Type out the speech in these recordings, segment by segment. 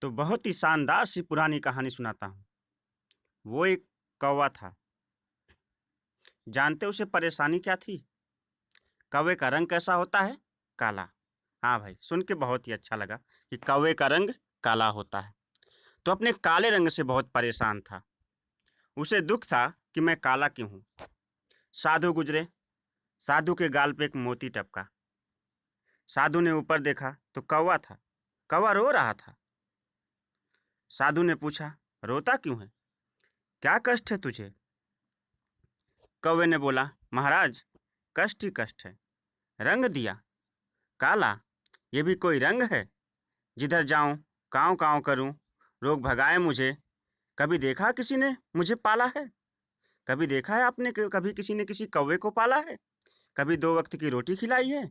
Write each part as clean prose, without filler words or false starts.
तो बहुत ही शानदार सी पुरानी कहानी सुनाता हूँ। वो एक कौवा था। जानते उसे परेशानी क्या थी? कौवे का रंग कैसा होता है? काला। हाँ भाई, सुन के बहुत ही अच्छा लगा कि कौवे का रंग काला होता है। तो अपने काले रंग से बहुत परेशान था। उसे दुख था कि मैं काला क्यों हूँ। साधु गुजरे। साधु के गाल पे एक मोती टपका। साधु ने ऊपर देखा तो कौवा था। कौवा रो रहा था। साधु ने पूछा, रोता क्यों है? क्या कष्ट है तुझे? कौवे ने बोला, महाराज, कष्ट ही कष्ट है। रंग दिया काला, ये भी कोई रंग है? जिधर जाऊं कांव कांव करूं, लोग भगाए मुझे। कभी देखा किसी ने मुझे पाला है? कभी देखा है आपने कभी किसी ने किसी कौवे को पाला है? कभी दो वक्त की रोटी खिलाई है?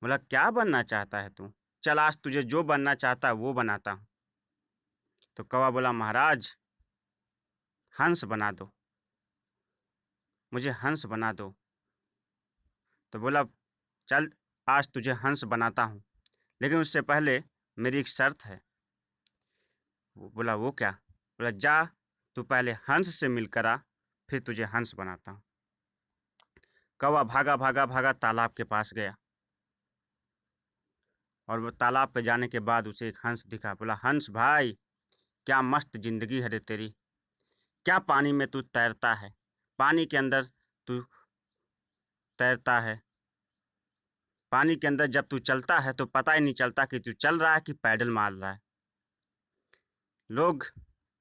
बोला, क्या बनना चाहता है तू? चल आज तुझे जो बनना चाहता है वो बनाता हूँ। तो कौवा बोला, महाराज, हंस बना दो, मुझे हंस बना दो। तो बोला, चल आज तुझे हंस बनाता हूँ, लेकिन उससे पहले मेरी एक शर्त है। वो बोला, वो क्या? बोला, जा तू पहले हंस से मिलकर आ, फिर तुझे हंस बनाता हूँ। कौवा भागा भागा भागा तालाब के पास गया, और वो तालाब पे जाने के बाद उसे एक हंस दिखा। बोला, हंस भाई, क्या मस्त जिंदगी है रे तेरी। क्या पानी में तू तैरता है, पानी के अंदर तू तैरता है। पानी के अंदर जब तू चलता है तो पता ही नहीं चलता कि तू चल रहा है कि पैडल मार रहा है। लोग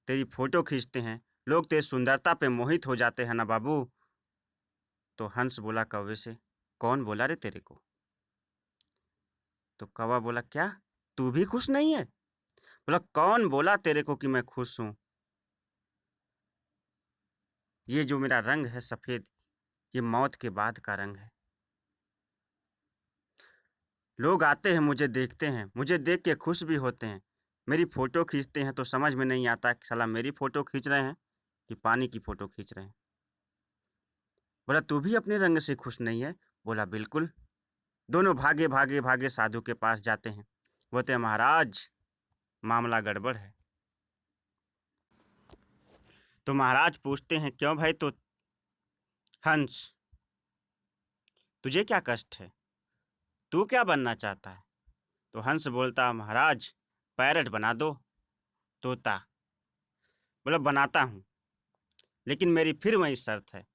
तेरी फोटो खींचते हैं, लोग तेरी सुंदरता पे मोहित हो जाते हैं ना बाबू। तो हंस बोला कौवे से, कौन बोला रे तेरे को? तो कौवा बोला, क्या तू भी खुश नहीं है? बोला, कौन बोला तेरे को कि मैं खुश हूं? ये जो मेरा रंग है सफेद, ये मौत के बाद का रंग है। लोग आते हैं, मुझे देखते हैं, मुझे देख के खुश भी होते हैं, मेरी फोटो खींचते हैं, तो समझ में नहीं आता कि साला मेरी फोटो खींच रहे हैं कि पानी की फोटो खींच रहे हैं। बोला, तू भी अपने रंग से खुश नहीं है? बोला, बिल्कुल। दोनों भागे भागे भागे साधु के पास जाते हैं। बोलते हैं, महाराज, मामला गड़बड़ है। तो महाराज पूछते हैं, क्यों भाई? तो हंस, तुझे क्या कष्ट है? तू क्या बनना चाहता है? तो हंस बोलता, महाराज, पैरट बना दो, तोता। बोला, बनाता हूँ, लेकिन मेरी फिर वही शर्त है।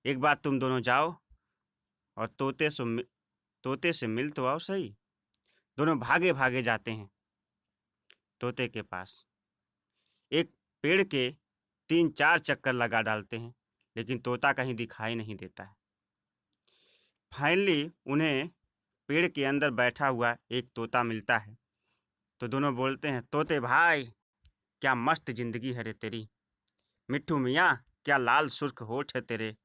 एक बार तुम दोनों जाओ और तोते से मिल तो आओ सही। दोनों भागे भागे जाते हैं तोते के पास। एक पेड़ के 3-4 चक्कर लगा डालते हैं, लेकिन तोता कहीं दिखाई नहीं देता है। फाइनली उन्हें पेड़ के अंदर बैठा हुआ एक तोता मिलता है। तो दोनों बोलते हैं, तोते भाई, क्या मस्त जिंदगी है रे तेरी। मिट्ठू मियाँ, क्या लाल सुर्ख होठ है तेरे।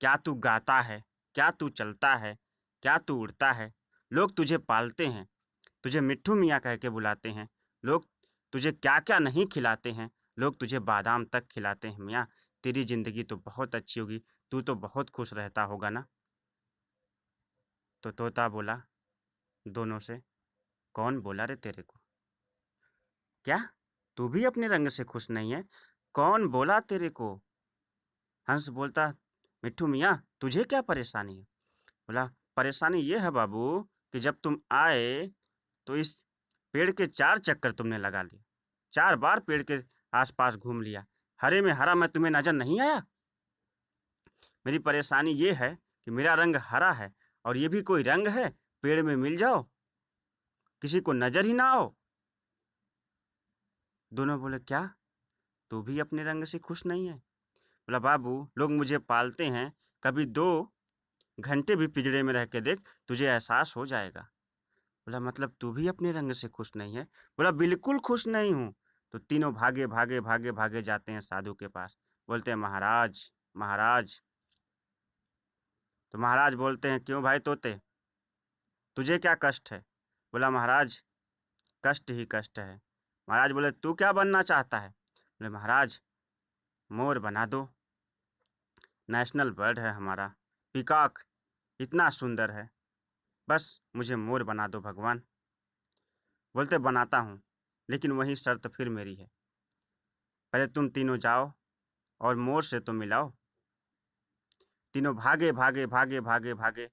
क्या तू गाता है, क्या तू चलता है, क्या तू उड़ता है। लोग तुझे पालते हैं, तुझे मिट्ठू मियाँ कह के बुलाते हैं। लोग तुझे क्या क्या नहीं खिलाते हैं, लोग तुझे बादाम तक खिलाते हैं। मियाँ, तेरी जिंदगी तो बहुत अच्छी होगी, तू तो बहुत खुश रहता होगा ना? तो तोता बोला दोनों से, कौन बोला रे तेरे को? क्या तू भी अपने रंग से खुश नहीं है? कौन बोला तेरे को? हंस बोलता, मिट्ठू मियाँ, तुझे क्या परेशानी है? बोला, परेशानी ये है बाबू कि जब तुम आए तो इस पेड़ के 4 चक्कर तुमने लगा लिए। 4 बार पेड़ के आसपास घूम लिया। हरे में हरा मैं तुम्हें नजर नहीं आया? मेरी परेशानी ये है कि मेरा रंग हरा है, और ये भी कोई रंग है? पेड़ में मिल जाओ, किसी को नजर ही ना आओ। दोनों बोले, क्या तू भी अपने रंग से खुश नहीं है? बोला, बाबू, लोग मुझे पालते हैं, कभी 2 घंटे भी पिंजरे में रह के देख, तुझे एहसास हो जाएगा। बोला, मतलब तू भी अपने रंग से खुश नहीं है? बोला, बिल्कुल खुश नहीं हूँ। तो तीनों भागे भागे भागे भागे जाते हैं साधु के पास। बोलते हैं, महाराज, महाराज। तो महाराज बोलते हैं, क्यों भाई तोते, तुझे क्या कष्ट है? बोला, महाराज, कष्ट ही कष्ट है। महाराज बोले, तू क्या बनना चाहता है? बोले, महाराज, मोर बना दो, नेशनल बर्ड है हमारा, पीकॉक, इतना सुंदर है, बस मुझे मोर बना दो भगवान। बोलते बनाता हूँ, लेकिन वही शर्त फिर मेरी है। पहले तुम तीनों जाओ और मोर से तो मिलाओ। तीनों भागे भागे भागे भागे भागे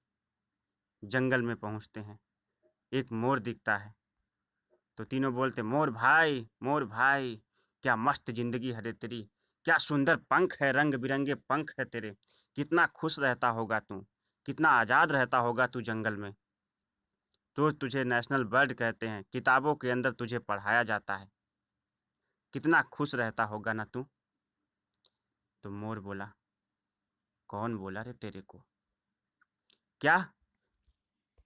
जंगल में पहुंचते हैं। एक मोर दिखता है तो तीनों बोलते, मोर भाई, क्या मस्त जिंदगी है रे तेरी, क्या सुंदर पंख है, रंग बिरंगे पंख है तेरे, कितना खुश रहता होगा तू, कितना आजाद रहता होगा तू जंगल में। तो तुझे नेशनल बर्ड कहते हैं, किताबों के अंदर तुझे पढ़ाया जाता है, कितना खुश रहता होगा ना तू। तो मोर बोला, कौन बोला रे तेरे को, क्या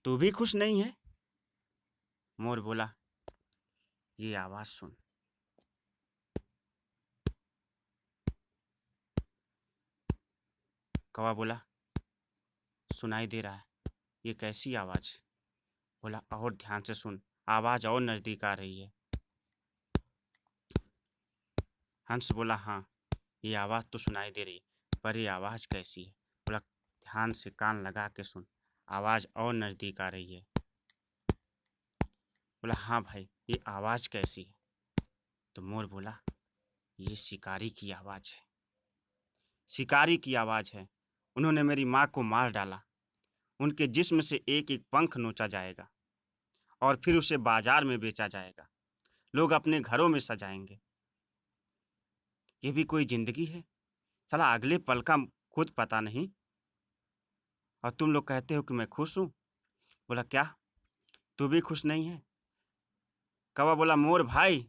तू भी खुश नहीं है? मोर बोला, ये आवाज सुन। कौवा बोला, सुनाई दे रहा है, ये कैसी आवाज? बोला, और ध्यान से सुन, आवाज और नजदीक आ रही है। हंस बोला, हाँ ये आवाज तो सुनाई दे रही है, पर ये आवाज कैसी है? बोला, ध्यान से कान लगा के सुन, आवाज और नजदीक आ रही है। बोला, हाँ भाई, ये आवाज कैसी है? तो मोर बोला, ये शिकारी की आवाज है, शिकारी की आवाज है। उन्होंने मेरी माँ को मार डाला, उनके जिस्म से एक एक पंख नोचा जाएगा और फिर उसे बाजार में बेचा जाएगा, लोग अपने घरों में सजाएंगे। ये भी कोई जिंदगी है? साला अगले पल का खुद पता नहीं, और तुम लोग कहते हो कि मैं खुश हूँ। बोला, क्या तू भी खुश नहीं है? कौवा बोला, मोर भाई,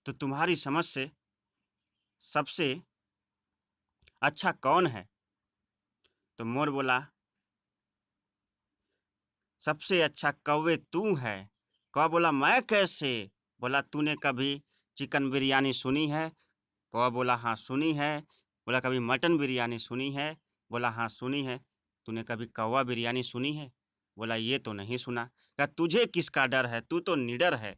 तो तुम्हारी समझ से सबसे अच्छा कौन है? तो मोर बोला, सबसे अच्छा कौवे तू है। कौवा बोला, मैं कैसे? बोला, तूने कभी चिकन बिरयानी सुनी है? कौवा बोला, हाँ सुनी है। बोला, कभी मटन बिरयानी सुनी है? बोला, हाँ सुनी है। तूने कभी कौवा बिरयानी सुनी है? बोला, ये तो नहीं सुना। कहा, तुझे किसका डर है, तू तो निडर है,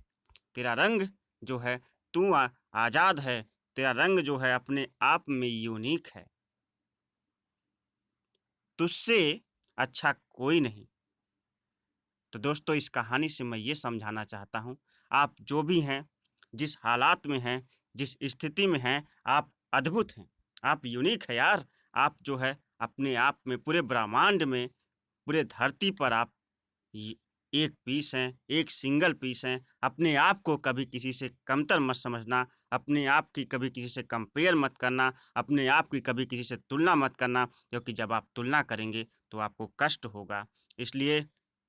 तेरा रंग जो है, तू आजाद है, तेरा रंग जो है अपने आप में यूनिक है, तुझसे अच्छा कोई नहीं। तो दोस्तों, इस कहानी से मैं ये समझाना चाहता हूँ, आप जो भी हैं, जिस हालात में हैं, जिस स्थिति में हैं, आप अद्भुत हैं, आप यूनिक है यार। आप जो है अपने आप में, पूरे ब्रह्मांड में, पूरे धरती पर आप एक पीस हैं, एक सिंगल पीस हैं। अपने आप को कभी किसी से कमतर मत समझना, अपने आप की कभी किसी से कंपेयर मत करना, अपने आप की कभी किसी से तुलना मत करना, क्योंकि जब आप तुलना करेंगे तो आपको कष्ट होगा। इसलिए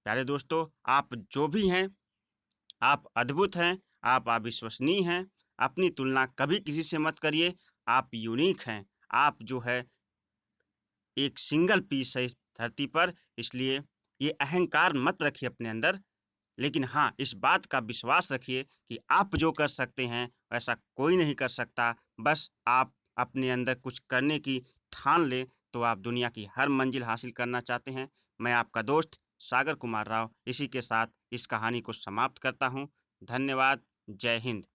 प्यारे दोस्तों, आप जो भी हैं, आप अद्भुत हैं, आप अविश्वसनीय हैं। अपनी तुलना कभी किसी से मत करिए, आप यूनिक हैं, आप जो है एक सिंगल पीस है इस धरती पर। इसलिए ये अहंकार मत रखिए अपने अंदर, लेकिन हाँ, इस बात का विश्वास रखिए कि आप जो कर सकते हैं वैसा कोई नहीं कर सकता। बस आप अपने अंदर कुछ करने की ठान लें तो आप दुनिया की हर मंजिल हासिल करना चाहते हैं। मैं आपका दोस्त सागर कुमार राव इसी के साथ इस कहानी को समाप्त करता हूँ। धन्यवाद। जय हिंद।